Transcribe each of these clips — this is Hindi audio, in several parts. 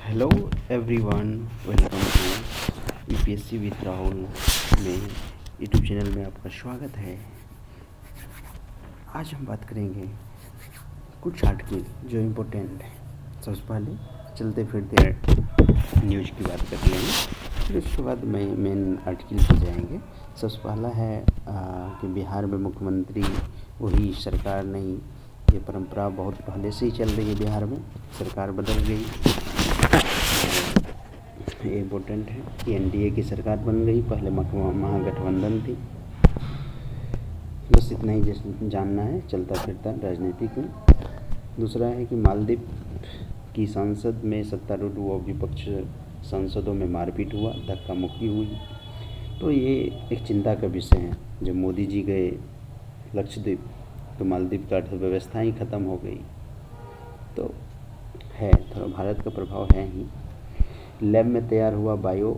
Hello everyone, welcome to UPSC with Rahul में यूट्यूब चैनल में आपका स्वागत है। आज हम बात करेंगे कुछ आर्टिकल जो इम्पोर्टेंट है। सबसे पहले चलते फिरते न्यूज़ की बात कर लेंगे, फिर उसके बाद मेन आर्टिकल पे जाएंगे। सबसे पहला है कि बिहार में मुख्यमंत्री वही सरकार नहीं। ये परंपरा बहुत पहले से ही चल रही है। बिहार में सरकार बदल गई, ये इम्पोर्टेंट है कि एनडीए की सरकार बन गई, पहले महागठबंधन थी। बस इतना ही जानना है चलता फिरता राजनीतिक में। दूसरा है कि मालदीव की संसद में सत्तारूढ़ व विपक्ष सांसदों में मारपीट हुआ, धक्का मुक्की हुई। तो ये एक चिंता का विषय है। जब मोदी जी गए लक्षद्वीप तो मालदीव का अर्थव्यवस्था ही ख़त्म हो गई। तो है थोड़ा भारत का प्रभाव है ही। लैब में तैयार हुआ बायो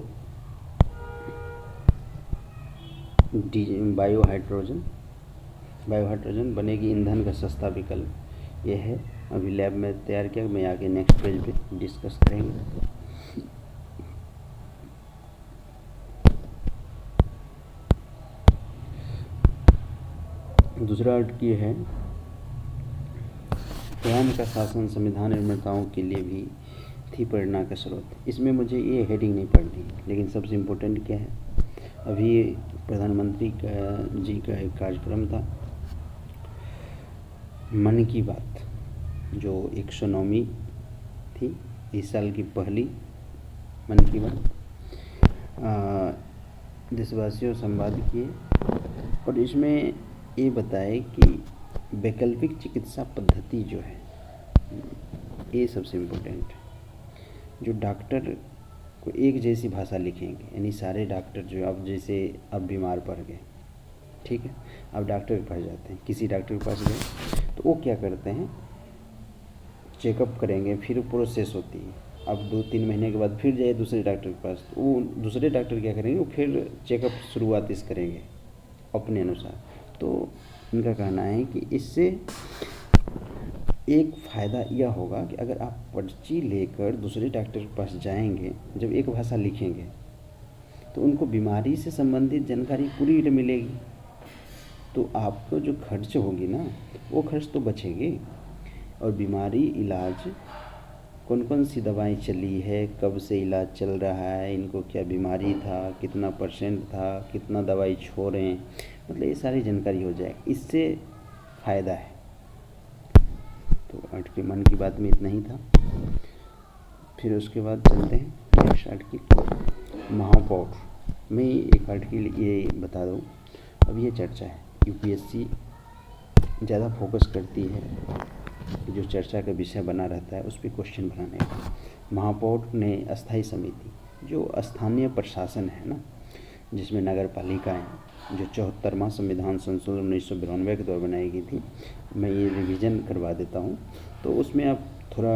हाइड्रोजन बनेगी ईंधन का सस्ता विकल्प। ये है अभी लैब में तैयार किया। मैं आगे नेक्स्ट पेज पे डिस्कस करेंगे। दूसरा अर्थ ये है राम का शासन संविधान निर्माताओं के लिए भी थी प्रेरणा का स्रोत। इसमें मुझे ये हेडिंग नहीं पढ़नी, लेकिन सबसे इम्पोर्टेंट क्या है, अभी प्रधानमंत्री जी का एक कार्यक्रम था मन की बात, जो 109वीं थी, इस साल की पहली मन की बात। देशवासियों संवाद किए और इसमें ये बताए कि वैकल्पिक चिकित्सा पद्धति जो है ये सबसे इम्पोर्टेंट है। जो डॉक्टर को एक जैसी भाषा लिखेंगे, यानी सारे डॉक्टर जो अब जैसे अब बीमार पड़ गए, ठीक है, अब डॉक्टर के पास जाते हैं, किसी डॉक्टर के पास गए तो वो क्या करते हैं, चेकअप करेंगे, फिर प्रोसेस होती है। अब 2-3 महीने के बाद फिर जाइए दूसरे डॉक्टर के पास, तो वो दूसरे डॉक्टर क्या करेंगे, वो फिर चेकअप शुरुआत इस करेंगे अपने अनुसार। तो इनका कहना है कि इससे एक फ़ायदा यह होगा कि अगर आप पर्ची लेकर दूसरे डॉक्टर के पास जाएंगे, जब एक भाषा लिखेंगे तो उनको बीमारी से संबंधित जानकारी पूरी मिलेगी। तो आपको जो खर्च होगी ना, वो खर्च तो बचेगी। और बीमारी इलाज, कौन कौन सी दवाएं चली है, कब से इलाज चल रहा है, इनको क्या बीमारी था, कितना % था, कितना दवाई छोड़ें, मतलब ये सारी जानकारी हो जाए, इससे फ़ायदा है। तो आज के मन की बात में इतना ही था। फिर उसके बाद चलते हैं नेक्स्ट आर्टिकल। महापौर में एक आर्टिकल ये बता दूँ, अब ये चर्चा है, यूपीएससी ज़्यादा फोकस करती है, जो चर्चा का विषय बना रहता है उस पर क्वेश्चन बनाने का। महापौर ने अस्थाई समिति, जो स्थानीय प्रशासन है ना, जिसमें नगर पालिकाएँ, जो 74वां संविधान संशोधन 1992 के दौर बनाई गई थी, मैं ये रिवीजन करवा देता हूँ। तो उसमें आप थोड़ा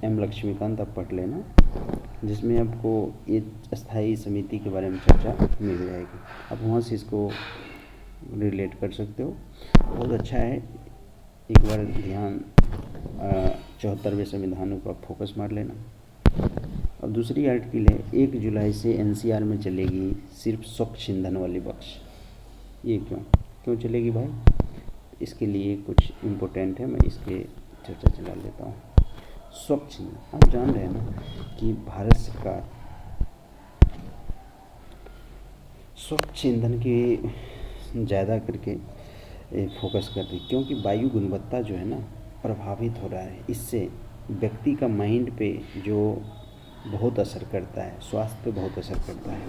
एम लक्ष्मीकांत आप पढ़ लेना, जिसमें आपको ये अस्थाई समिति के बारे में चर्चा मिल जाएगी। आप वहाँ से इसको रिलेट कर सकते हो, बहुत अच्छा है। एक बार ध्यान 74वें संविधान को आप फोकस मार लेना। अब दूसरी आर्टिकल है, 1 जुलाई से एनसीआर में चलेगी सिर्फ स्वच्छ ईंधन वाली बस। ये क्यों चलेगी भाई, इसके लिए कुछ इम्पोर्टेंट है, मैं इसके चर्चा चला लेता हूँ। स्वच्छ ईंधन, आप जान रहे हैं ना कि भारत सरकार स्वच्छ ईंधन की ज़्यादा करके फोकस कर रही, क्योंकि वायु गुणवत्ता जो है ना प्रभावित हो रहा है। इससे व्यक्ति का माइंड पे जो बहुत असर करता है, स्वास्थ्य पे बहुत असर करता है।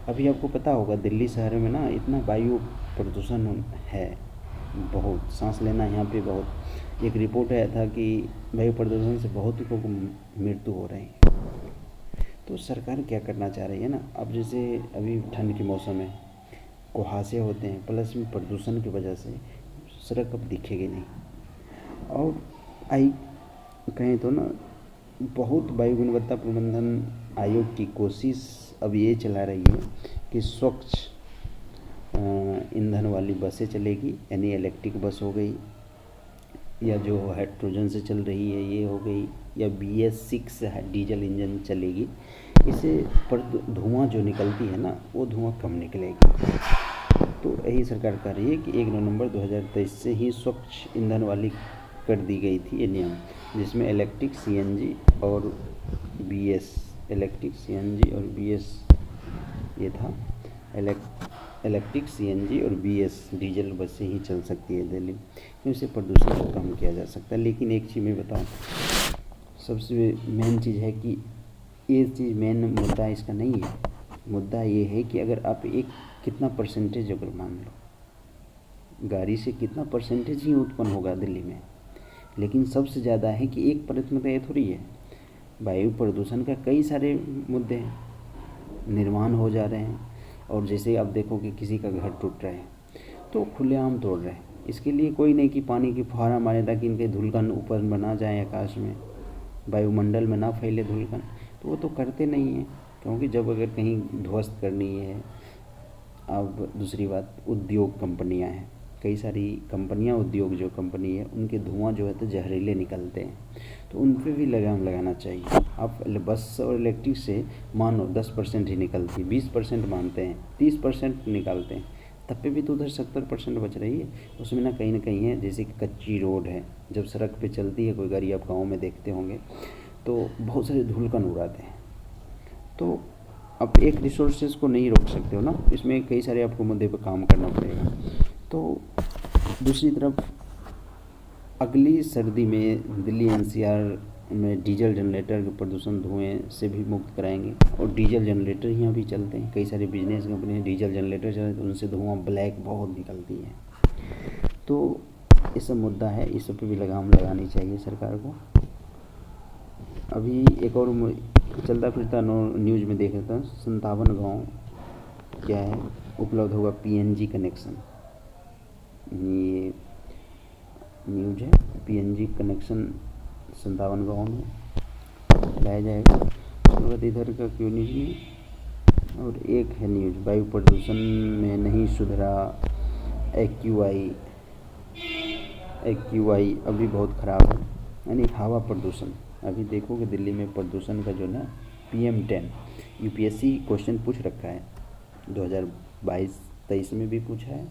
अभी आपको पता होगा दिल्ली शहर में ना इतना वायु प्रदूषण है, बहुत सांस लेना यहाँ पे बहुत। एक रिपोर्ट आया था कि वायु प्रदूषण से बहुत लोगों को मृत्यु हो रही है। तो सरकार क्या करना चाह रही है ना, अब जैसे अभी ठंड के मौसम है, कुहासे होते हैं, प्लस में प्रदूषण की वजह से सड़क अब दिखेगी नहीं। और कहें तो ना, बहुत वायु गुणवत्ता प्रबंधन आयोग की कोशिश अब ये चला रही है कि स्वच्छ ईंधन वाली बसें चलेगी, यानी इलेक्ट्रिक बस हो गई, या जो हाइड्रोजन से चल रही है ये हो गई, या BS6 डीजल इंजन चलेगी, इससे पर धुआं जो निकलती है ना वो धुआं कम निकलेगी। तो यही सरकार कह रही है कि 1 नवंबर 2023 से ही स्वच्छ ईंधन वाली कर दी गई थी ये नियम, जिसमें इलेक्ट्रिक CNG और BS ये था। इलेक्ट्रिक CNG और BS डीजल बसें ही चल सकती है दिल्ली, क्योंकि प्रदूषण को कम किया जा सकता है। लेकिन एक चीज़ मैं बताऊँ, सबसे मेन चीज़ है कि ये चीज़ मेन मुद्दा इसका नहीं है। मुद्दा ये है कि अगर आप एक कितना परसेंटेज अगर मान लो, गाड़ी से कितना परसेंटेज ही उत्पन्न होगा दिल्ली में, लेकिन सबसे ज़्यादा है कि एक परसेंट ये थोड़ी है। वायु प्रदूषण का कई सारे मुद्दे हैं, निर्माण हो जा रहे हैं। और जैसे आप देखो कि किसी का घर टूट रहा है तो खुलेआम तोड़ रहे हैं, इसके लिए कोई नहीं कि पानी की फुहारा मारे ताकि इनके धूलकण ऊपर बना जाए आकाश में, वायुमंडल में ना फैले धूलकण, तो वो तो करते नहीं हैं। क्योंकि जब अगर कहीं ध्वस्त करनी है, अब दूसरी बात उद्योग कंपनियां हैं, कई सारी कंपनियां, उद्योग जो कंपनी है उनके धुआं जो है तो जहरीले निकलते हैं, तो उन पर भी लगाम लगाना चाहिए। आप बस और इलेक्ट्रिक से मानो 10% ही निकलती, 20% मानते हैं, 30% निकालते हैं, तब पे भी तो उधर 70% बच रही है। उसमें ना कहीं है, जैसे कि कच्ची रोड है, जब सड़क पे चलती है कोई गाड़ी, आप गाँव में देखते होंगे तो बहुत सारे धूलकण उड़ाते हैं। तो आप एक रिसोर्सेज को नहीं रोक सकते हो ना, इसमें कई सारे आपको मुद्दे पर काम करना पड़ेगा। तो दूसरी तरफ अगली सर्दी में दिल्ली NCR में डीजल जनरेटर के प्रदूषण धुएं से भी मुक्त कराएंगे। और डीजल जनरेटर यहाँ भी चलते हैं, कई सारे बिजनेस कंपनी डीजल जनरेटर चलते हैं, तो उनसे धुआं ब्लैक बहुत निकलती है। तो ये सब मुद्दा है, इस सब पे भी लगाम लगानी चाहिए सरकार को। अभी एक और चलता फिरता न्यूज़ में देख रहा था, 57 गाँव क्या है उपलब्ध होगा PNG कनेक्शन। ये न्यूज है, PNG कनेक्शन 57 गाँव में लाया जाएगा। उसके बाद इधर का क्यों न्यूज नहीं। और एक है न्यूज, वायु प्रदूषण में नहीं सुधरा AQI अभी बहुत ख़राब है, यानी हवा प्रदूषण। अभी देखो कि दिल्ली में प्रदूषण का जो ना PM10 UPSC क्वेश्चन पूछ रखा है, 2022-23 में भी पूछा है।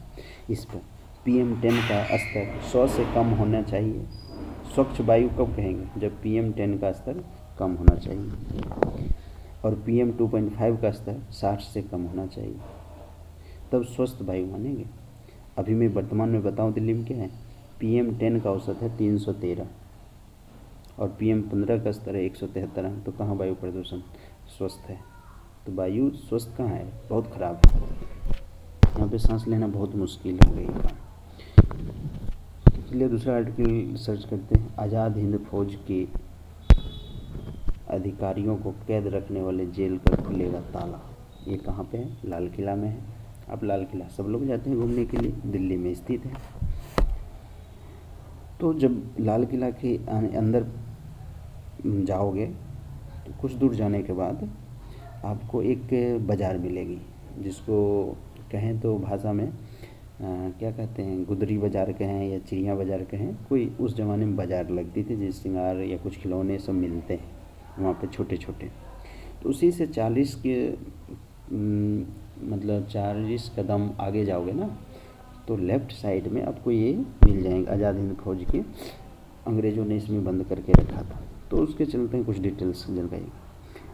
इस पर PM10 का स्तर 100 से कम होना चाहिए। स्वच्छ वायु कब कहेंगे, जब PM10 का स्तर कम होना चाहिए, और PM2.5 का स्तर 60 से कम होना चाहिए, तब स्वस्थ वायु मानेंगे। अभी मैं वर्तमान में बताऊं दिल्ली में क्या है, PM10 का औसत है 313 और PM15 का स्तर है 173, तो कहाँ वायु प्रदूषण स्वस्थ है। तो वायु स्वस्थ कहाँ है, बहुत ख़राब है। यहाँ पे सांस लेना बहुत मुश्किल हो गई है। इसलिए दूसरा आर्टिकल सर्च करते हैं, आज़ाद हिंद फौज के अधिकारियों को कैद रखने वाले जेल का खुलेगा ताला। ये कहाँ पे है, लाल किला में है। अब लाल किला सब लोग जाते हैं घूमने के लिए, दिल्ली में स्थित है। तो जब लाल किला के अंदर जाओगे तो कुछ दूर जाने के बाद आपको एक बाज़ार मिलेगी, जिसको कहें तो भाषा में क्या कहते हैं, गुदरी बाज़ार कहें या चिड़िया बाज़ार कहें, कोई उस ज़माने में बाज़ार लगती थी जिस श्रृंगार या कुछ खिलौने सब मिलते हैं वहाँ पे छोटे छोटे। तो उसी से 40 के मतलब 40 कदम आगे जाओगे ना, तो लेफ़्ट साइड में आपको ये मिल जाएंगे आज़ाद हिंद फौज के, अंग्रेज़ों ने इसमें बंद करके रखा था। तो उसके चलते हैं कुछ डिटेल्स जानकारी।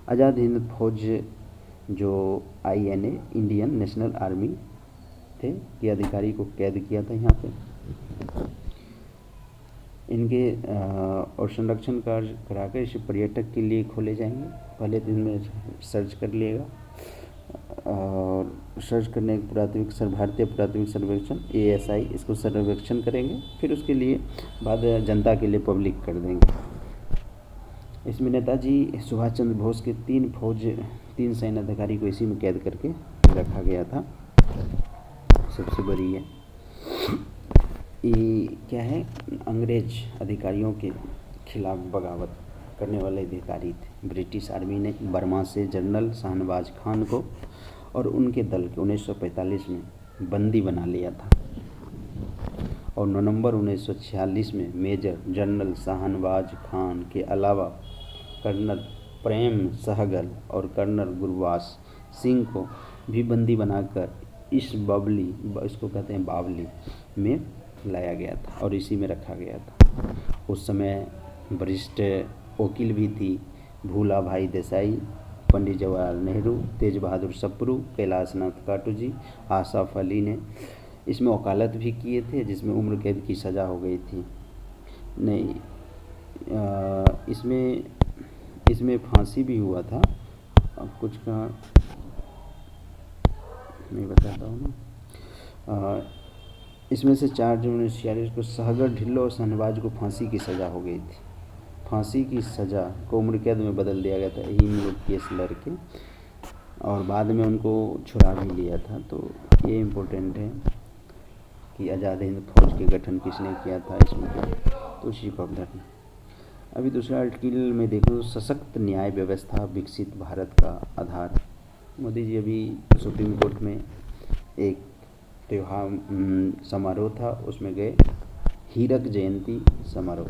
आज़ाद हिंद फौज जो INA इंडियन नेशनल आर्मी थे, ये अधिकारी को कैद किया था यहाँ पे। इनके और संरक्षण कार्य कराकर इसे पर्यटक के लिए खोले जाएंगे। पहले दिन में सर्च कर लिएगा, और सर्च करने के भारतीय पुरातत्विक सर्वेक्षण ASI इसको सर्वेक्षण करेंगे, फिर उसके लिए बाद जनता के लिए पब्लिक कर देंगे। इसमें नेताजी सुभाष चंद्र बोस के 3 सैन्य अधिकारी को इसी में कैद करके रखा गया था। सबसे बड़ी है ये क्या है, अंग्रेज अधिकारियों के खिलाफ बगावत करने वाले अधिकारी थे। ब्रिटिश आर्मी ने बर्मा से जनरल शाहनवाज खान को और उनके दल के 1945 में बंदी बना लिया था, और नवंबर 1946 में मेजर जनरल शाहनवाज खान के अलावा कर्नल प्रेम सहगल और कर्नल गुरबाज सिंह को भी बंदी बनाकर इसको कहते हैं बावली में लाया गया था और इसी में रखा गया था। उस समय वरिष्ठ वकील भी थी भूला भाई देसाई, पंडित जवाहरलाल नेहरू, तेज बहादुर सप्रू, कैलाश नाथ काटोजी, आसफ अली ने इसमें वकालत भी किए थे, जिसमें उम्र कैद की सज़ा हो गई थी। नहीं, इसमें फांसी भी हुआ था। अब कुछ का मैं बताता हूँ ना। इसमें से 4 जून 1946 को सहगल, ढिल्लो और शाहनवाज को फांसी की सज़ा हो गई थी। फांसी की सज़ा को उम्र कैद में बदल दिया गया था यही लोग केस लड़के, और बाद में उनको छुड़ा भी लिया था। तो ये इम्पोर्टेंट है कि आज़ाद हिंद फौज के गठन किसने किया था इसमें, तो चीफ ऑफ द। अभी दूसरा आर्टिकल में देखो तो सशक्त न्याय व्यवस्था विकसित भारत का आधार। मोदी जी अभी सुप्रीम कोर्ट में एक त्योहार समारोह था, उसमें गए, हीरक जयंती समारोह।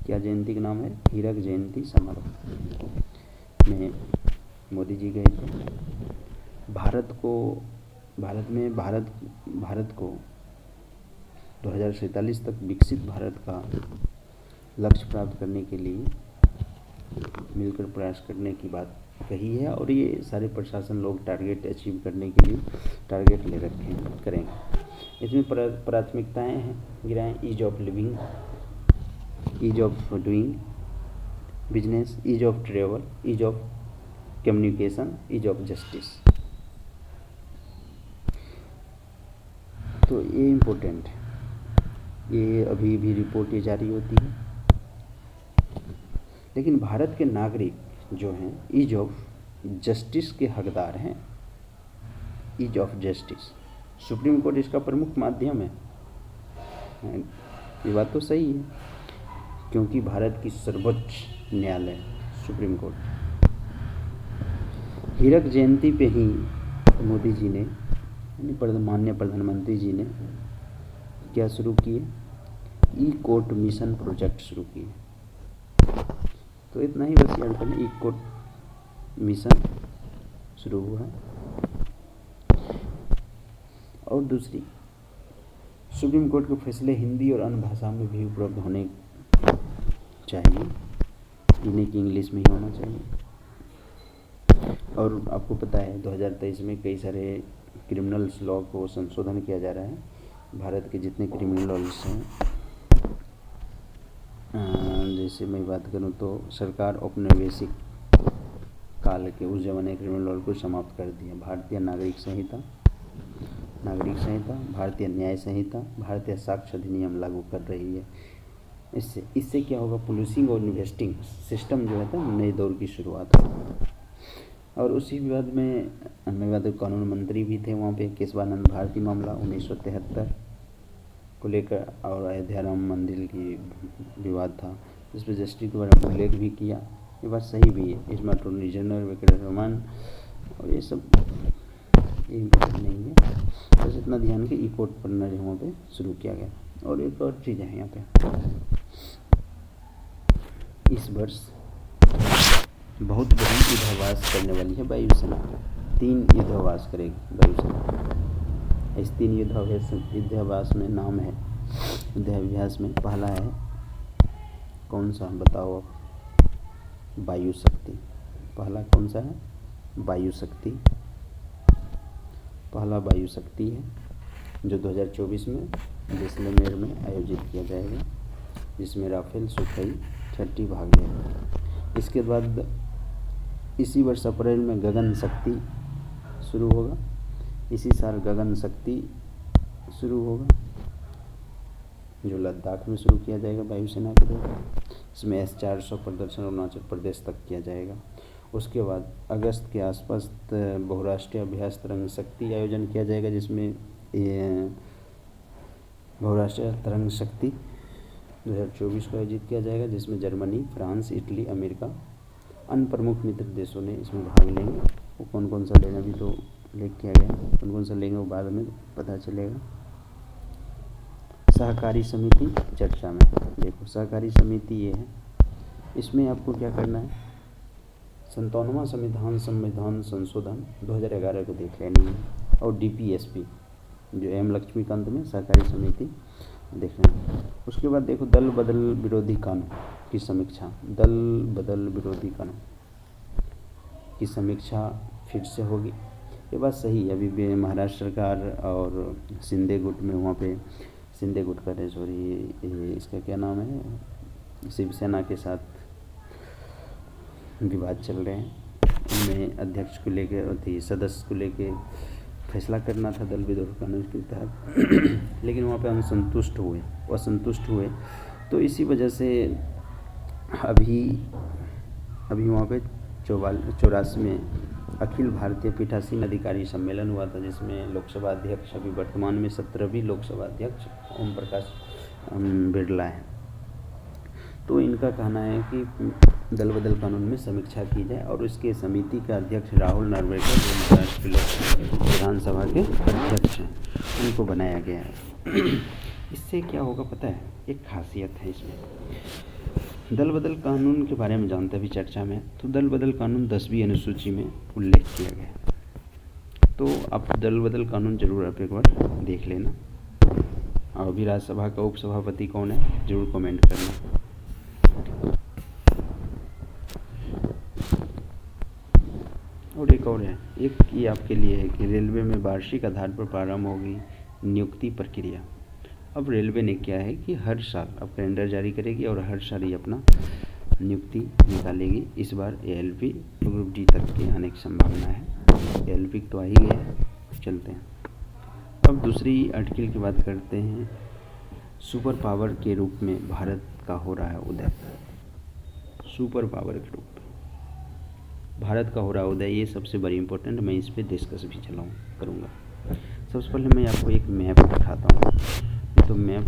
क्या जयंती का नाम है? हीरक जयंती समारोह में मोदी जी गए थे। भारत को 2047 तक विकसित भारत का लक्ष्य प्राप्त करने के लिए मिलकर प्रयास करने की बात कही है, और ये सारे प्रशासन लोग टारगेट अचीव करने के लिए टारगेट ले रखे करेंगे। इसमें प्राथमिकताएं हैं गिराएं: ease of living, ease of doing business, ease of travel, ease of communication, ease of justice. तो ये इम्पोर्टेंट है, ये अभी भी रिपोर्ट ये जारी होती है। लेकिन भारत के नागरिक जो हैं ईज ऑफ जस्टिस के हकदार हैं। Ease of justice, Supreme Court इसका प्रमुख माध्यम है। ये बात तो सही है, क्योंकि भारत की सर्वोच्च न्यायालय सुप्रीम कोर्ट। हीरक जयंती पे ही मोदी जी ने, माननीय प्रधानमंत्री जी ने क्या शुरू किए? ई कोर्ट मिशन प्रोजेक्ट शुरू किए। तो इतना ही बस याद करना, ई कोर्ट मिशन शुरू हुआ है। और दूसरी, सुप्रीम कोर्ट के फैसले हिंदी और अन्य भाषा में भी उपलब्ध होने चाहिए, इन्हें की इंग्लिश में ही होना चाहिए। और आपको पता है 2023 में कई सारे क्रिमिनल्स लॉ को संशोधन किया जा रहा है। भारत के जितने क्रिमिनल लॉज हैं, जैसे मैं बात करूं तो सरकार औपनिवेशिक काल के उस जमाने क्रिमिनल लॉ को समाप्त कर दिया। भारतीय नागरिक संहिता, भारतीय न्याय संहिता, भारतीय साक्ष्य अधिनियम लागू कर रही है। इससे क्या होगा? पुलिसिंग और इन्वेस्टिंग सिस्टम जो है था नए दौर की शुरुआत होगी। और उसी विवाद में कानून मंत्री भी थे वहाँ पे, केशवानंद भारती मामला 1973 को लेकर, और अयोध्या राम मंदिर की विवाद था, जिस पर जस्टिस के बारे में उल्लेख भी किया। ये बात सही भी है। इसमें अटॉर्नी जनरल वेंकट रमन और ये सब इम्पोर्टेंट नहीं है, बस इतना ध्यान कि ई कोर्ट पढ़ना जो वहाँ पे शुरू किया गया। और एक और चीज़ है यहाँ पे, इस वर्ष बहुत बड़ी युद्धाभ्यास करने वाली है वायुसेना। 3 युद्धाभ्यास करेगी वायुसेना। इस 3 युद्धाभ्यास में नाम है, युद्धाभ्यास में पहला है, कौन सा बताओ आप? वायु शक्ति। पहला कौन सा है? वायु शक्ति। पहला वायु शक्ति है, जो 2024 में जैसलमेर में आयोजित किया जाएगा, जिसमें राफेल सुखोई 30 भाग लेंगे। इसके बाद इसी वर्ष अप्रैल में गगन शक्ति शुरू होगा। इसी साल गगन शक्ति शुरू होगा, जो लद्दाख में शुरू किया जाएगा वायुसेना के द्वारा। इसमें S-400 प्रदर्शन अरुणाचल प्रदेश तक किया जाएगा। उसके बाद अगस्त के आसपास बहुराष्ट्रीय अभ्यास तरंग शक्ति आयोजन किया जाएगा, जिसमें बहुराष्ट्रीय तरंग शक्ति 2024 को आयोजित किया जाएगा, जिसमें जर्मनी, फ्रांस, इटली, अमेरिका, अन्य प्रमुख मित्र देशों ने इसमें भाग लेंगे। वो कौन कौन सा लेना भी तो उल्लेख किया गया, कौन कौन सा लेंगे वो बाद में पता चलेगा। सहकारी समिति चर्चा में। देखो सहकारी समिति ये है, इसमें आपको क्या करना है, 57वां संविधान संशोधन 2011 को देख लेनी है, और DPSP जो एम लक्ष्मीकांत में सहकारी समिति देख लेना। उसके बाद देखो दल बदल विरोधी कानून की समीक्षा, दल बदल विरोधी कानून की समीक्षा फिर से होगी। ये बात सही है, अभी भी महाराष्ट्र सरकार और शिंदे गुट में, वहाँ पे शिंदे गुट का सॉरी इसका क्या नाम है, शिवसेना के साथ विवाद चल रहे हैं। उनमें अध्यक्ष को लेके सदस्य को लेके फैसला करना था दल विरोधी कानून के तहत लेकिन वहाँ पे असंतुष्ट हुए। तो इसी वजह से अभी वहाँ पे 84 में अखिल भारतीय पीठासीन अधिकारी सम्मेलन हुआ था, जिसमें लोकसभा अध्यक्ष अभी वर्तमान में 17वीं लोकसभा अध्यक्ष ओम प्रकाश बिरला है। तो इनका कहना है कि दल बदल कानून में समीक्षा की जाए, और उसके समिति का अध्यक्ष राहुल नार्वेकर जो महाराष्ट्र विधानसभा के अध्यक्ष हैं, उनको बनाया गया है। इससे क्या होगा पता है, एक खासियत है इसमें, दल बदल कानून के बारे में जानते अभी चर्चा में। तो दल बदल कानून 10वीं अनुसूची में उल्लेख किया गया है। तो आप दल बदल कानून जरूर आप एक बार देख लेना। और अभी राज्यसभा का उपसभापति कौन है, जरूर कमेंट करना। और एक और है, एक ये आपके लिए है कि रेलवे में वार्षिक आधार पर प्रारंभ होगी नियुक्ति प्रक्रिया। अब रेलवे ने क्या है कि हर साल अब कैलेंडर जारी करेगी और हर साल ही अपना नियुक्ति निकालेगी। इस बार ALP ग्रुप D तक के आने की संभावना है। ALP तो आ ही गया है, चलते हैं। अब दूसरी आर्टिकल की बात करते हैं, सुपर पावर के रूप में भारत का हो रहा है उदय। सुपर पावर के रूप में भारत का हो रहा है उदय, ये सबसे बड़ी इम्पोर्टेंट, मैं इस पर डिस्कस भी करूँगा। सबसे पहले मैं आपको एक मैप दिखाता हूँ। तो मैप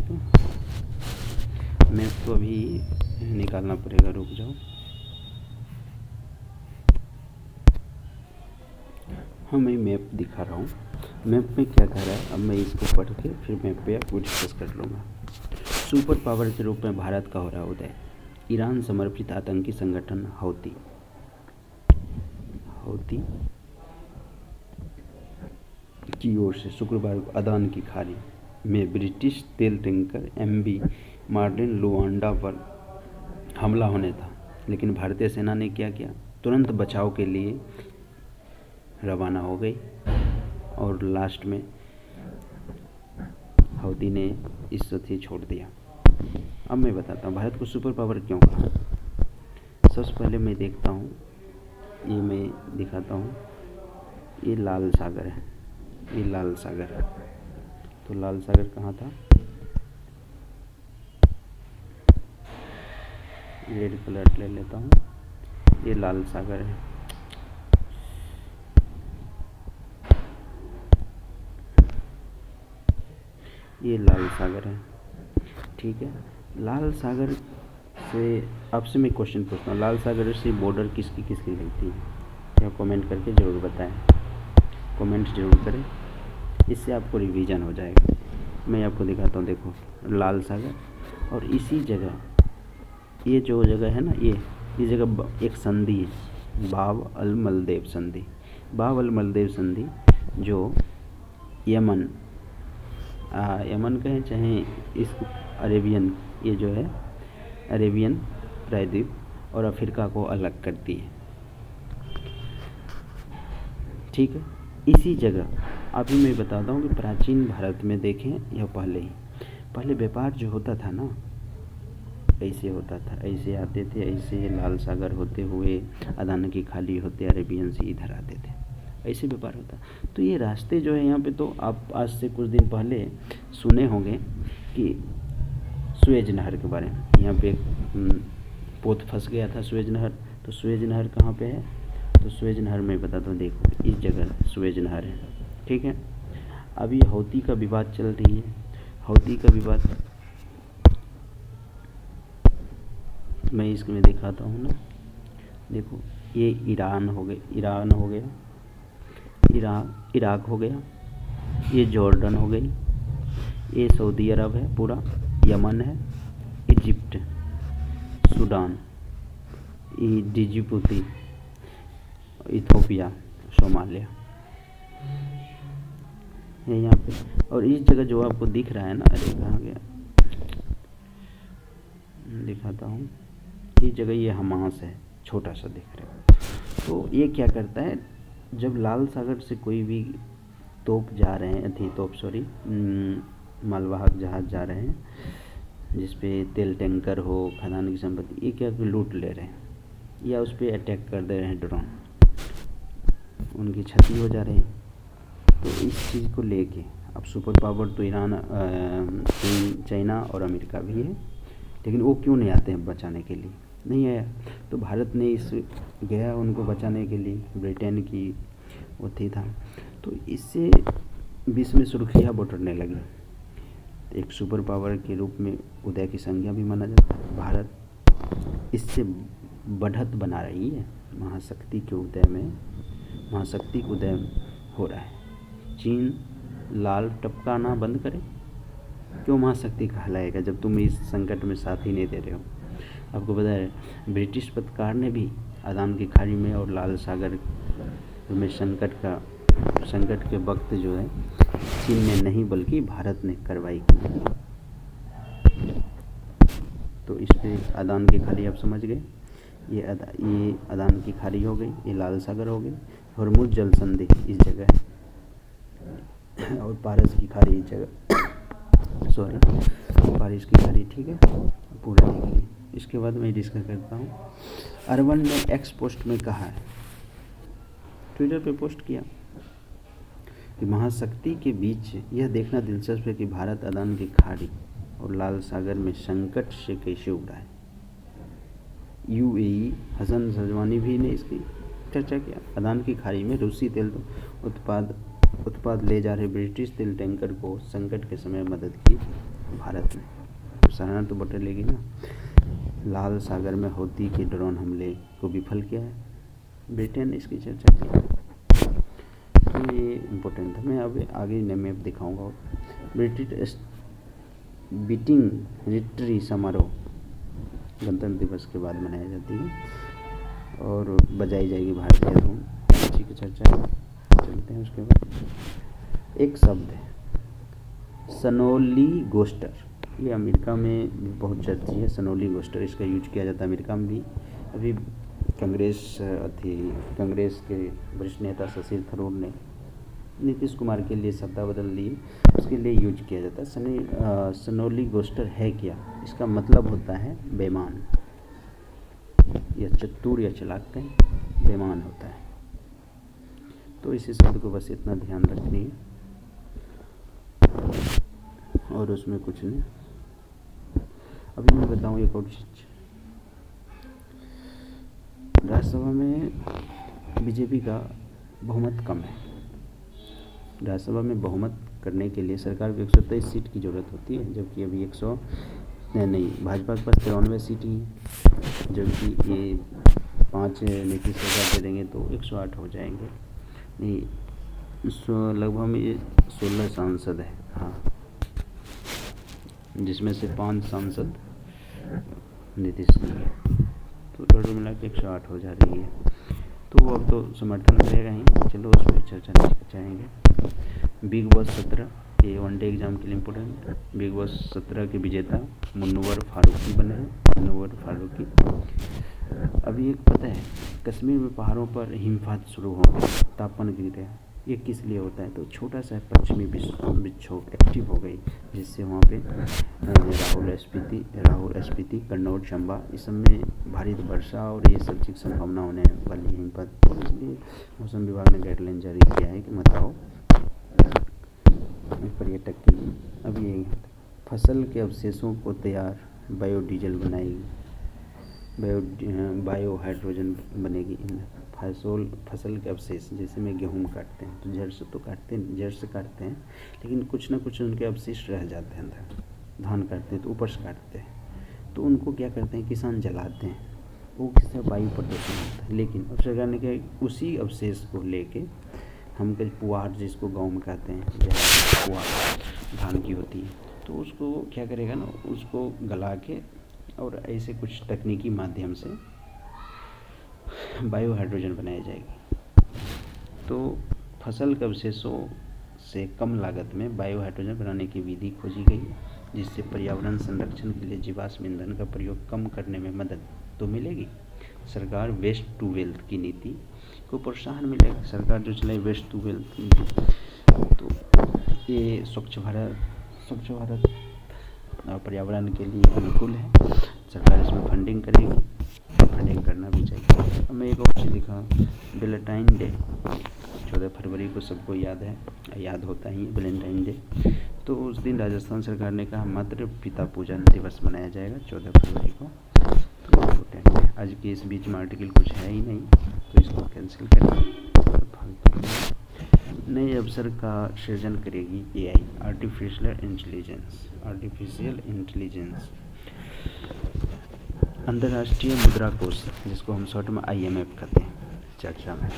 तो अभी निकालना पड़ेगा, रुक जाओ। हाँ, मैं मैप दिखा रहा हूँ। मैप में क्या कह रहा है, अब मैं इसको पढ़ के फिर मैप पे आपको डिस्कस कर लूँगा। सुपर पावर के रूप में भारत का हो रहा उदय। ईरान समर्पित आतंकी संगठन हौती की ओर से शुक्रवार को अदान की खाड़ी में ब्रिटिश तेल टैंकर MV मार्टिन लुआंडा पर हमला होने था, लेकिन भारतीय सेना ने क्या किया, तुरंत बचाव के लिए रवाना हो गई और लास्ट में हौती ने इस सथी छोड़ दिया। अब मैं बताता हूँ भारत को सुपर पावर क्यों कहा। सबसे पहले मैं देखता हूँ, ये मैं दिखाता हूँ, ये लाल सागर है, ये लाल सागर है। तो लाल सागर कहाँ था, रेड कलर ले लेता हूँ, ये लाल सागर है। ये लाल सागर है, ठीक है। लाल सागर से आपसे मैं क्वेश्चन पूछता हूँ, लाल सागर से बॉर्डर किसकी लगती है, क्या कमेंट करके ज़रूर बताएं, कमेंट जरूर करें, इससे आपको रिवीजन हो जाएगा। मैं आपको दिखाता हूँ, देखो लाल सागर और इसी जगह, ये जो जगह है ना, ये जगह एक संधि है, बाब अल मलदेव संधि। बाब अल मलदेव संधि जो यमन कहें चाहे इस अरेबियन, ये जो है अरेबियन प्रायद्वीप और अफ्रीका को अलग करती है, ठीक है। इसी जगह अभी मैं बताता हूँ कि प्राचीन भारत में देखें या पहले व्यापार जो होता था ना, ऐसे होता था, ऐसे आते थे, ऐसे लाल सागर होते हुए अदान की खाड़ी होते अरेबियन से इधर आते थे, ऐसे व्यापार होता। तो ये रास्ते जो है यहाँ पे, तो आप आज से कुछ दिन पहले सुने होंगे कि सुएज नहर के बारे में, यहाँ पे पोत फंस गया था सुएज नहर। तो सुएज नहर कहाँ पे है, तो सुएज नहर में बताता हूँ, देखो इस जगह सुएज नहर है, ठीक है। अभी हौती का विवाद चल रही है, हौती का विवाद मैं इसमें दिखाता हूँ ना, देखो ये ईरान हो गया, इराक हो गया, ये जॉर्डन हो गई, ये सऊदी अरब है पूरा, यमन है, इजिप्ट, सूडान, डिजिबूती, इथोपिया, सोमालिया है यहाँ पे। और इस जगह जो आपको दिख रहा है ना, अरे कहाँ गया, दिखाता हूँ, इस जगह ये हमास है, छोटा सा दिख रहा है। तो ये क्या करता है, जब लाल सागर से कोई भी तोप जा रहे हैं, मालवाहक जहाज़ जा रहे हैं जिसपे तेल टैंकर हो, खदान की संपत्ति, ये क्या लूट ले रहे हैं या उस पर अटैक कर दे रहे हैं ड्रोन, उनकी क्षति हो जा रही है। तो इस चीज़ को लेके अब सुपर पावर तो ईरान, चाइना और अमेरिका भी है, लेकिन वो क्यों नहीं आते हैं बचाने के लिए, नहीं आया। तो भारत ने गया उनको बचाने के लिए, ब्रिटेन की वो थी था। तो इससे विश्व में सुर्खियाँ बटोरने लगी, एक सुपर पावर के रूप में उदय की संज्ञा भी माना जाता है। भारत इससे बढ़त बना रही है, महाशक्ति के उदय में, महाशक्ति का उदय हो रहा है। चीन लाल टपकाना बंद करे, क्यों महाशक्ति कहलाएगा जब तुम इस संकट में साथ ही नहीं दे रहे हो। आपको पता है ब्रिटिश पत्रकार ने भी अदान की खाड़ी में और लाल सागर में संकट के वक्त जो है चीन ने नहीं बल्कि भारत ने कार्रवाई की। तो इस पे अदान की खाड़ी आप समझ गए, ये अदान की खाड़ी हो गई, ये लाल सागर हो गई, हरमुज जल संधि इस जगह है, और पारस की खाड़ी इस जगह, पारस की खाड़ी, ठीक है, पूरा देखिए। इसके बाद मैं डिस्कस करता हूँ। अरविंद ने एक्स पोस्ट में कहा है, ट्विटर पे पोस्ट किया कि महाशक्ति के बीच यह देखना दिलचस्प है कि भारत अदान की खाड़ी और लाल सागर में संकट से कैसे उबरा है। यूएई हसन रजवानी भी ने इसकी चर्चा किया। अदान की खाड़ी में रूसी तेल उत्पाद ले जा रहे ब्रिटिश तेल टैंकर को संकट के समय मदद की भारत ने। सराहना तो बटर लेगी ना। लाल सागर में हौती के ड्रोन हमले को विफल किया है, ब्रिटेन ने इसकी चर्चा की। तो ये इम्पोर्टेंट था। मैं अब आगे मैप दिखाऊंगा। ब्रिटिश बीटिंग रिट्री समारोह गणतंत्र दिवस के बाद मनाई जाती है और बजाई जाएगी भारतीय धूम, इसी की चर्चा चलते हैं। उसके बाद एक शब्द है सनोली गोस्टर, ये अमेरिका में बहुत चर्चित है। सनोली गोस्टर इसका यूज किया जाता है अमेरिका में भी। अभी कांग्रेस के वरिष्ठ नेता शशि थरूर ने नीतीश कुमार के लिए शब्दावली लिए, उसके लिए यूज किया जाता है। सनोली गोस्टर है क्या, इसका मतलब होता है बेईमान या चतुर या चालाक का बेईमान होता है। तो इसी शब्द को बस इतना ध्यान रखनी है और उसमें कुछ नहीं। अभी मैं बताऊँ एक और चीज़। राज्यसभा में बीजेपी का बहुमत कम है। राज्यसभा में बहुमत करने के लिए सरकार को 123 सीट की ज़रूरत होती है, जबकि अभी भाजपा के पास 93 सीट ही है, जबकि ये 5 नीतीश सरकार दे देंगे तो 108 हो जाएंगे। नहीं, लगभग में 16 सांसद है, हाँ, जिसमें से 5 सांसद नीतीश के हैं, तो टोटल मिला के 108 हो जा रही है। तो अब तो समर्थन रहेगा ही, चलो उस पर चर्चा नहीं चाहेंगे। बिग बॉस 17 ये वनडे एग्जाम के लिए इम्पोर्टेंट। बिग बॉस 17 के विजेता मुनव्वर फारूकी बने हैं। मुनव्वर फारूकी। अभी एक पता है कश्मीर में पहाड़ों पर हिमपात शुरू हो गया, तापमान गिर गया। ये किस लिए होता है, तो छोटा सा पश्चिमी विक्षोभ एक्टिव हो गई, जिससे वहाँ पे राहुल स्पीति कन्नौज चंबा इस सब में भारी वर्षा और ये सब चीज़ संभावना होने वाली है हिमपात। इसलिए मौसम विभाग ने गाइडलाइन जारी किया है कि मत आओ पर्यटक के लिए। अब ये फसल के अवशेषों को तैयार बायोडीजल बनाएगी, बायो हाइड्रोजन बनेगी। फसल के अवशेष, जैसे में गेहूँ काटते हैं तो जड़ से काटते हैं, लेकिन कुछ ना कुछ उनके अवशेष रह जाते हैं अंदर। धान काटते हैं तो ऊपर से काटते हैं, तो उनको क्या करते हैं किसान जलाते हैं, वो किससे वायु प्रदूषण होता है। लेकिन अब सरकार ने क्या उसी अवशेष को लेके हम कहीं पुआर जिसको गांव में कहते हैं, जहाँ पुआर धान की होती है, तो उसको क्या करेगा ना, उसको गला के और ऐसे कुछ तकनीकी माध्यम से बायो हाइड्रोजन बनाई जाएगी। तो फसल के अवशेषों से कम लागत में बायो हाइड्रोजन बनाने की विधि खोजी गई, जिससे पर्यावरण संरक्षण के लिए जीवाश्म ईंधन का प्रयोग कम करने में मदद तो मिलेगी। सरकार वेस्ट टू वेल्थ की नीति को प्रोत्साहन मिलेगा। सरकार जो चलाई वेस्ट टू वेल्थ नीति, तो ये स्वच्छ भारत और पर्यावरण के लिए अनुकूल है। सरकार इसमें फंडिंग करेगी, फंडिंग करना भी चाहिए। अब मैं एक और चीज़ लिखा, वैलेंटाइन डे 14 फरवरी को सबको याद होता ही वैलेंटाइन डे। तो उस दिन राजस्थान सरकार ने कहा मातृ पिता पूजन दिवस मनाया जाएगा 14 फरवरी को। तो इम्पोर्टेंट है। आज के इस बीच में आर्टिकल कुछ है ही नहीं, तो इसको कैंसिल करेंगे। नए अवसर का सृजन करेगी एआई, आर्टिफिशियल इंटेलिजेंस। अंतर्राष्ट्रीय मुद्रा कोष, जिसको हम शॉर्ट में IMF कहते हैं, चर्चा में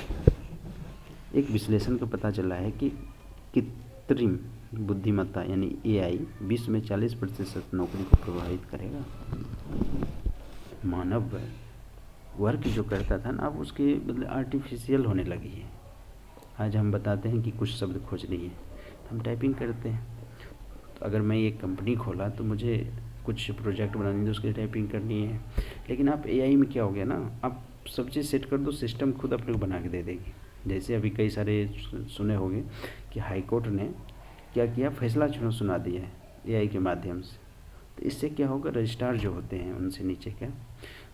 एक विश्लेषण का पता चला है कि कृत्रिम बुद्धिमत्ता यानी AI विश्व में 40% नौकरी को प्रभावित करेगा। मानव वर्क जो करता था ना, अब उसके बदले आर्टिफिशियल होने लगी है। आज हम बताते हैं कि कुछ शब्द खोजनी है, तो हम टाइपिंग करते हैं। तो अगर मैं एक कंपनी खोला तो मुझे कुछ प्रोजेक्ट बनानी है, तो उसकी टाइपिंग करनी है। लेकिन आप AI में क्या हो गया ना, आप सब चीज़ सेट कर दो, सिस्टम खुद अपने को बना के दे देगी। जैसे अभी कई सारे सुने होंगे कि हाई कोर्ट ने क्या किया, फैसला सुना दिया है AI के माध्यम से। तो इससे क्या होगा, रजिस्ट्रार जो होते हैं उनसे नीचे क्या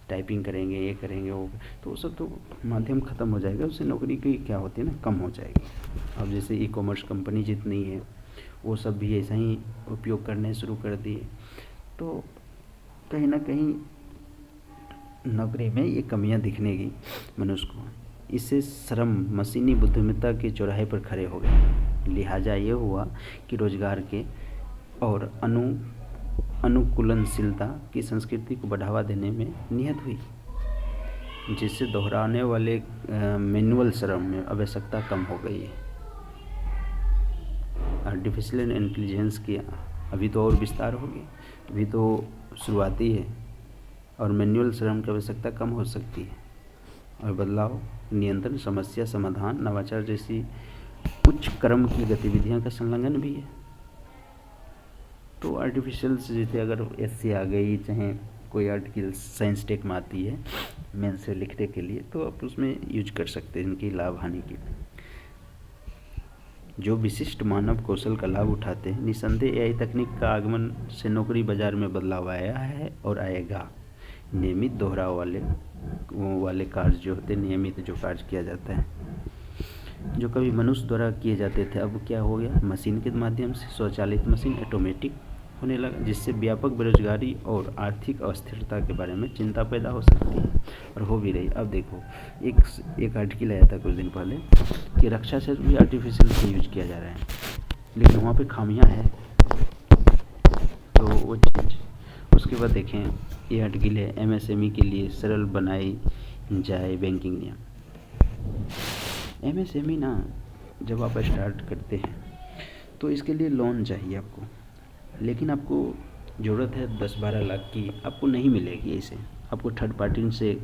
टाइपिंग करेंगे, ये करेंगे वो, तो वो सब तो माध्यम ख़त्म हो जाएगा। उससे नौकरी की क्या होती है ना, कम हो जाएगी। अब जैसे ई-कॉमर्स कंपनी जितनी है वो सब भी ऐसा ही उपयोग करने शुरू कर दिए। तो कहीं ना कहीं नौकरी में ये कमियां दिखने की मनुष्य को। इससे श्रम मशीनी बुद्धिमत्ता के चौराहे पर खड़े हो गए। लिहाजा ये हुआ कि रोजगार के और अनुकूलनशीलता की संस्कृति को बढ़ावा देने में नियत हुई, जिससे दोहराने वाले मैनुअल श्रम में आवश्यकता कम हो गई है। आर्टिफिशियल इंटेलिजेंस की अभी तो और विस्तार होगी, अभी तो शुरुआती है, और मैनुअल श्रम की आवश्यकता कम हो सकती है। और बदलाव, नियंत्रण, समस्या समाधान, नवाचार जैसी उच्च क्रम की गतिविधियां का संलग्न भी है। तो आर्टिफिशियल से जैसे अगर SC आ गई, चाहे कोई आर्टिकल साइंस टेक में आती है मेन से लिखने के लिए, तो आप उसमें यूज कर सकते हैं इनकी लाभ हानि की। जो विशिष्ट मानव कौशल का लाभ उठाते हैं, निसंदेह AI तकनीक का आगमन से नौकरी बाजार में बदलाव आया है और आएगा। नियमित दोहराव वाले कार्य जो होते हैं, नियमित जो कार्य किया जाता है, जो कभी मनुष्य द्वारा किए जाते थे, अब क्या हो गया, मशीन के माध्यम से स्वचालित मशीन ऑटोमेटिक होने लगा, जिससे व्यापक बेरोजगारी और आर्थिक अस्थिरता के बारे में चिंता पैदा हो सकती है, और हो भी रही। अब देखो, एक आर्टिकल आया था कुछ दिन पहले कि रक्षा क्षेत्र भी आर्टिफिशियल से यूज किया जा रहा है, लेकिन वहाँ पे खामियां है। तो वो चीज़, उसके बाद देखें, ये आर्टिकल है MSME के लिए सरल बनाई जाए बैंकिंग नियम। MSME ना, जब आप स्टार्ट करते हैं तो इसके लिए लोन चाहिए आपको, लेकिन आपको ज़रूरत है 10-12 लाख की, आपको नहीं मिलेगी ऐसे, आपको थर्ड पार्टी से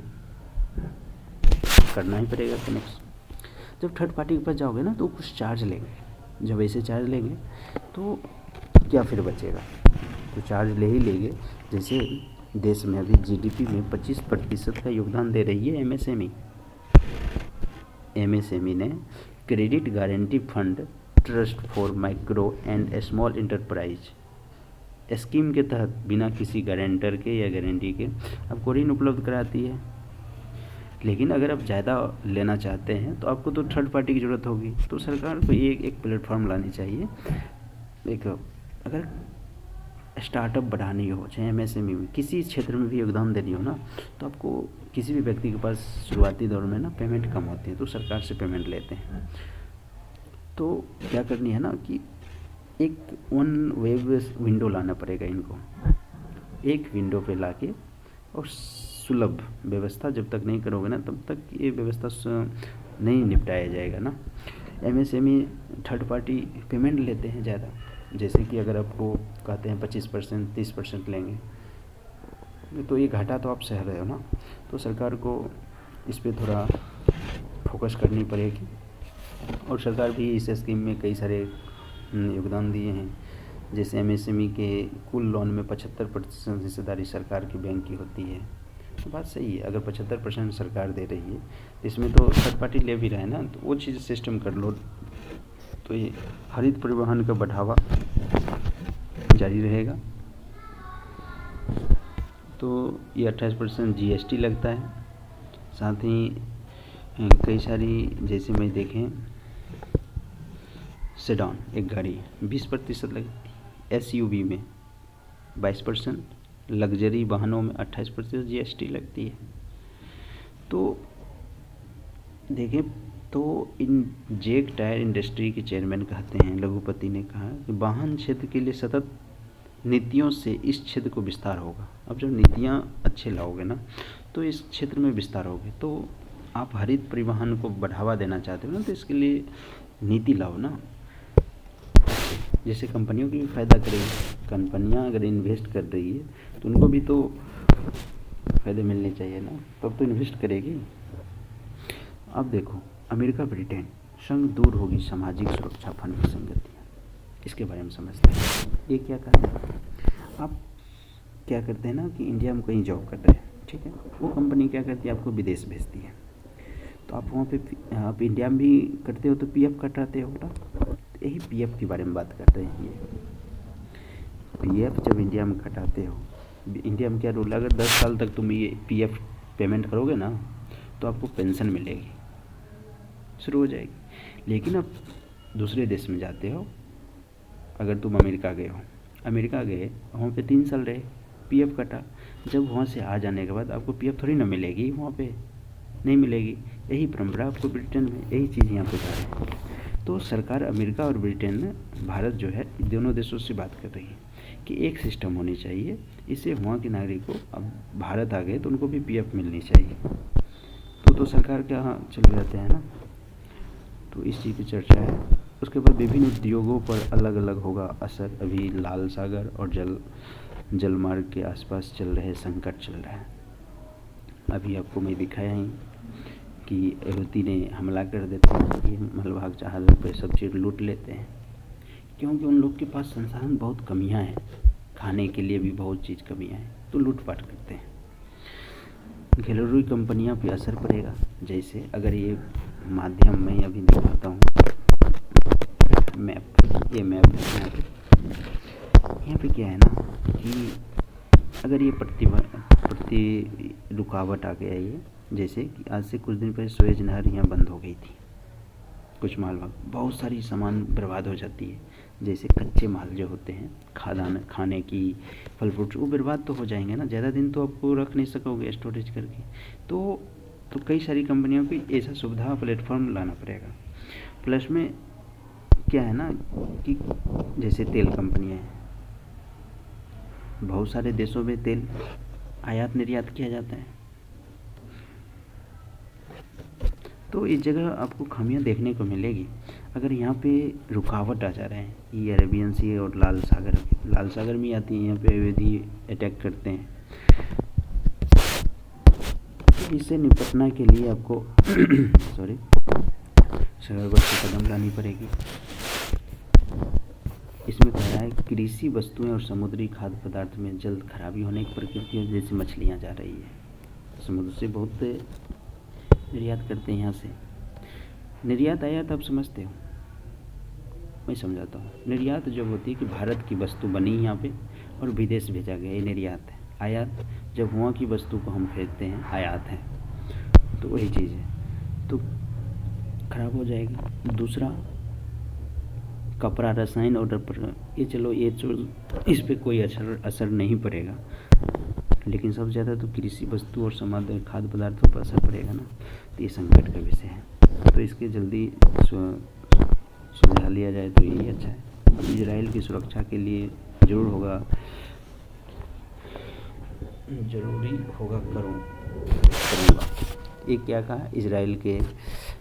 करना ही पड़ेगा कनेक्ट। जब थर्ड पार्टी के पास जाओगे ना, तो कुछ चार्ज लेंगे। जब ऐसे चार्ज लेंगे तो क्या फिर बचेगा, तो चार्ज ले ही लेंगे। जैसे देश में अभी GDP में 25% का योगदान दे रही है MSME। MSME ने credit guarantee fund trust for micro and small enterprise scheme के तहत बिना किसी गारंटर के या गारंटी के आपको ऋण उपलब्ध कराती है। लेकिन अगर आप ज़्यादा लेना चाहते हैं तो आपको तो थर्ड पार्टी की ज़रूरत होगी। तो सरकार को एक प्लेटफॉर्म लानी चाहिए। एक अगर स्टार्टअप बढ़ानी हो, चाहे MSME में किसी क्षेत्र में भी योगदान देनी हो ना, तो आपको किसी भी व्यक्ति के पास शुरुआती दौर में ना पेमेंट कम होती है, तो सरकार से पेमेंट लेते हैं। तो क्या करनी है ना कि एक वन वेब विंडो लाना पड़ेगा इनको, एक विंडो पे लाके, और सुलभ व्यवस्था जब तक नहीं करोगे ना, तब तक ये व्यवस्था नहीं निपटाया जाएगा ना। एमएसएमई थर्ड पार्टी पेमेंट लेते हैं ज़्यादा, जैसे कि अगर आपको कहते हैं 25% 30% लेंगे, तो ये घाटा तो आप सह रहे हो ना। तो सरकार को इस पे थोड़ा फोकस करनी पड़ेगी, और सरकार भी इस स्कीम में कई सारे योगदान दिए हैं। जैसे एमएसएमई के कुल लोन में 75% हिस्सेदारी सरकार की बैंक की होती है। तो बात सही है, अगर 75% सरकार दे रही है तो इसमें तो थर्ड पार्टी ले भी रहा है ना, तो वो चीज़ सिस्टम कर लो, तो ये हरित परिवहन का बढ़ावा जारी रहेगा। तो ये 28% जीएसटी लगता है, साथ ही कई सारी, जैसे मैं देखें सेडान एक गाड़ी 20% लगती है, एसयूवी में 22%, लग्जरी वाहनों में 28% जीएसटी लगती है। तो देखें, तो इन जेक टायर इंडस्ट्री के चेयरमैन कहते हैं, लघुपति ने कहा कि वाहन क्षेत्र के लिए सतत नीतियों से इस क्षेत्र को विस्तार होगा। अब जब नीतियाँ अच्छे लाओगे ना, तो इस क्षेत्र में विस्तार होगे। तो आप हरित परिवहन को बढ़ावा देना चाहते हो ना, तो इसके लिए नीति लाओ ना, जैसे कंपनियों की भी फ़ायदा करेगी। कंपनियां अगर इन्वेस्ट कर रही है तो उनको भी तो फ़ायदे मिलने चाहिए ना, तब तो इन्वेस्ट करेगी। अब देखो, अमेरिका ब्रिटेन संग दूर होगी सामाजिक सुरक्षा फंड की संगतियाँ, इसके बारे में समझते हैं। ये क्या करते हैं, आप क्या करते हैं ना कि इंडिया में कहीं जॉब कर रहे हैं, ठीक है, वो कंपनी क्या करती है, आपको विदेश भेजती है, तो आप वहाँ पे आप इंडिया में भी करते हो तो पीएफ कटाते हो ना। यही पीएफ के बारे में बात कर रहे हैं। ये पीएफ जब इंडिया में कटाते हो, इंडिया में क्या रूल है, अगर 10 साल तक तुम ये पीएफ पेमेंट करोगे ना, तो आपको पेंशन मिलेगी, शुरू हो जाएगी। लेकिन अब दूसरे देश में जाते हो, अगर तुम अमेरिका गए हो, अमेरिका गए वहाँ पे 3 साल रहे, पीएफ कटा, जब वहाँ से आ जाने के बाद आपको पीएफ थोड़ी ना मिलेगी, वहाँ पे नहीं मिलेगी। यही परंपरा आपको ब्रिटेन में, यही चीज़ यहाँ पे जा रही है। तो सरकार अमेरिका और ब्रिटेन में, भारत जो है, दोनों देशों से बात कर रही है कि एक सिस्टम होनी चाहिए, इससे वहाँ के नागरिक को, अब भारत आ गए तो उनको भी पीएफ मिलनी चाहिए। तो सरकार के यहाँ चले जाते हैं ना, तो इस चीज़ की चर्चा है। उसके बाद विभिन्न उद्योगों पर अलग अलग होगा असर। अभी लाल सागर और जलमार्ग के आसपास चल रहे संकट चल रहा है। अभी आपको मैं दिखाया ही कि हूती ने हमला कर देते हैं, ये मलभाग जहाज़ों पे सब चीज़ लूट लेते हैं, क्योंकि उन लोग के पास संसाधन बहुत कमियां हैं, खाने के लिए भी बहुत चीज़ कमियां हैं, तो लूटपाट करते हैं। घरेलू कंपनियां पे असर पड़ेगा। जैसे अगर ये माध्यम में अभी दिखाता हूँ मैप, ये मैप है, यहाँ पे क्या है ना कि अगर ये प्रति रुकावट आ गया, ये जैसे कि आज से कुछ दिन पहले सुएज नहर यहाँ बंद हो गई थी, कुछ माल बहुत सारी सामान बर्बाद हो जाती है। जैसे कच्चे माल जो होते हैं, खाने की, फल फ्रूट, वो बर्बाद तो हो जाएंगे ना, ज़्यादा दिन तो आपको रख नहीं सकोगे स्टोरेज करके। तो कई सारी कंपनियों को ऐसा सुविधा प्लेटफॉर्म लाना पड़ेगा। प्लस में क्या है ना कि जैसे तेल कंपनियाँ हैं, बहुत सारे देशों में तेल आयात निर्यात किया जाता है, तो इस जगह आपको खामियां देखने को मिलेगी। अगर यहाँ पे रुकावट आ जा रहे हैं, ये अरेबियन सी और लाल सागर में आती है, यहाँ पे अवैधी अटैक करते हैं, तो इससे निपटने के लिए आपको सरकारबद्ध कदम लानी पड़ेगी। इसमें कह रहा है कृषि वस्तुएं और समुद्री खाद्य पदार्थ में जल्द खराबी होने की प्रकृति, जैसे मछलियाँ जा रही है समुद्र से, बहुत निर्यात करते हैं यहाँ से। निर्यात आयात आप समझते हो, मैं समझाता हूँ। निर्यात जब होती है कि भारत की वस्तु बनी यहाँ पे और विदेश भेजा गया, ये निर्यात है। आयात जब वहाँ की वस्तु को हम खरीदते हैं, आयात है, तो वही चीज़ है, तो खराब हो जाएगी। दूसरा, कपड़ा, रसायन ऑर्डर पर, ये चलो ये इस पे कोई असर नहीं पड़ेगा, लेकिन सबसे ज़्यादा तो कृषि वस्तु और सामग्री खाद्य पदार्थों पर असर पड़ेगा ना, तो ये संकट का विषय है। तो इसके जल्दी सुलझा लिया जाए तो यही अच्छा है। अब इजराइल की सुरक्षा के लिए जरूरी होगा करूँगा। ये क्या कहा, इजराइल के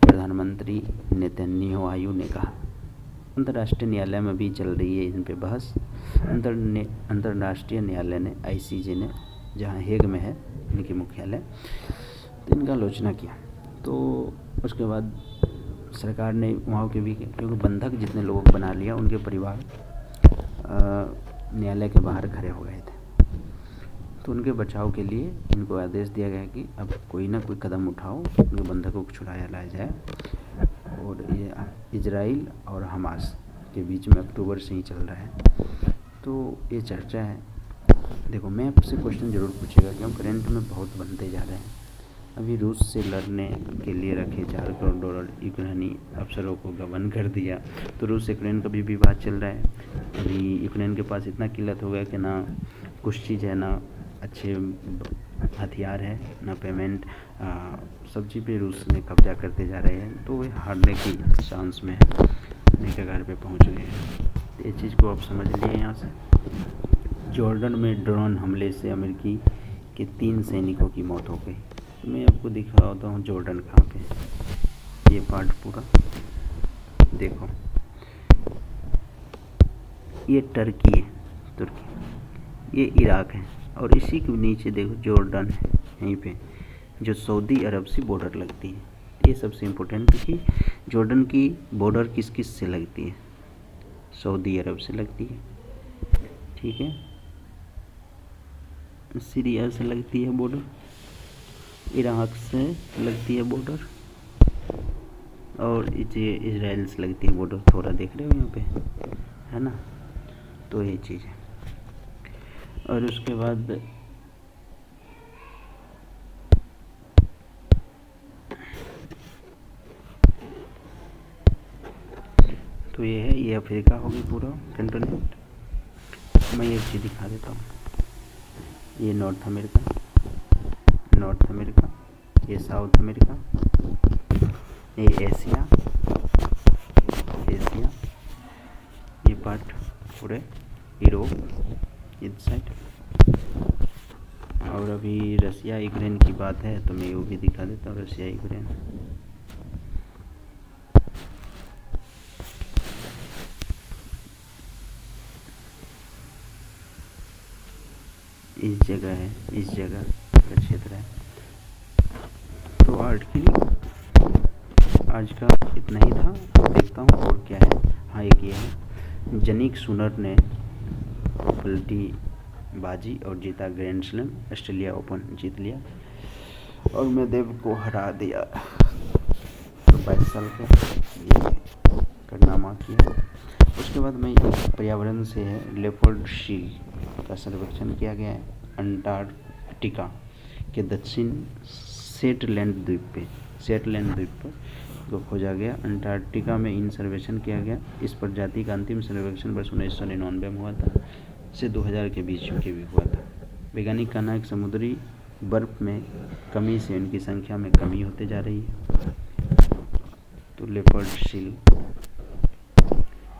प्रधानमंत्री नेतन्याहू ने कहा। अंतर्राष्ट्रीय न्यायालय में भी चल रही है इन पे बहस। अंतर्राष्ट्रीय न्यायालय ने ICJ ने, जहाँ हेग में है इनकी मुख्यालय, तो इनका आलोचना किया। तो उसके बाद सरकार ने वहाँ के भी, क्योंकि बंधक जितने लोगों को बना लिया, उनके परिवार न्यायालय के बाहर खड़े हो गए थे। तो उनके बचाव के लिए इनको आदेश दिया गया कि अब कोई ना कोई कदम उठाओ, उनके बंधकों को छुड़ाया लाया जाए। और ये इजराइल और हमास के बीच में अक्टूबर से ही चल रहा है। तो ये चर्चा है। देखो, मैं आपसे क्वेश्चन ज़रूर पूछेगा कि हम करंट में बहुत बनते जा रहे हैं। अभी रूस से लड़ने के लिए रखे $4 करोड़ यूक्रेनी अफसरों को गबन कर दिया। तो रूस यूक्रेन का भी विवाद चल रहा है। अभी यूक्रेन के पास इतना किल्लत हो गया कि ना कुछ चीज़ है, ना अच्छे हथियार है, ना पेमेंट, सब चीज़ पे रूस ने कब्जा करते जा रहे हैं। तो वे हारने की चांस में है, अपने कगार पे पहुंच गए हैं। तो ये चीज़ को आप समझ लिए यहाँ से। जॉर्डन में ड्रोन हमले से अमेरिकी के 3 सैनिकों की मौत हो गई। तो मैं आपको दिखाता हूँ जॉर्डन कहाँ पे है। ये पार्ट पूरा देखो, ये टर्की है, तुर्की, ये इराक है, और इसी के नीचे देखो जॉर्डन है, यहीं पे जो सऊदी अरब से बॉर्डर लगती है। ये सबसे इम्पोर्टेंट कि जॉर्डन की बॉर्डर किस किस से लगती है, सऊदी अरब से लगती है, ठीक है, सीरिया से लगती है बॉर्डर, इराक से लगती है बॉर्डर, और ये इजराइल से लगती है बॉर्डर। थोड़ा देख रहे हो यहाँ पे, है ना। तो ये चीज़ है। और उसके बाद तो ये है, ये अफ्रीका हो गई पूरा कंटिनेंट। मैं एक चीज़ दिखा देता हूँ। ये नॉर्थ अमेरिका, ये साउथ अमेरिका, ये एशिया, ये पार्ट पूरे यूरोप इस साइड। और अभी रसिया यूक्रेन की बात है तो मैं वो भी दिखा देता हूँ, रसिया यूक्रेन। इस जगह है, इस जगह का क्षेत्र है। तो आज का इतना ही था। देखता हूँ और क्या है। हाँ, एक ये है, जनिक सुनर ने पलटी बाजी और जीता ग्रैंड स्लैम, ऑस्ट्रेलिया ओपन जीत लिया और मेदवेदेव को हरा दिया। तो 22 साल का ये कारनामा किया। उसके बाद में पर्यावरण से है, लेपर्ड सील का सर्वेक्षण किया गया है अंटार्कटिका के दक्षिण शेटलैंड द्वीप पर को खोजा गया। अंटार्कटिका में इन सर्वेक्षण किया गया। इस प्रजाति का अंतिम सर्वेक्षण वर्ष 1999 में हुआ था, से 2000 के बीच के भी हुआ था। वैज्ञानिक कहना है कि समुद्री बर्फ में कमी से इनकी संख्या में कमी होते जा रही है। तो लेपर्ड सील,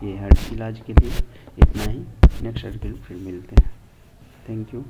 ये हर इलाज के लिए इतना ही। नेक्स्ट आर्टिकल फिर मिलते हैं। Thank you.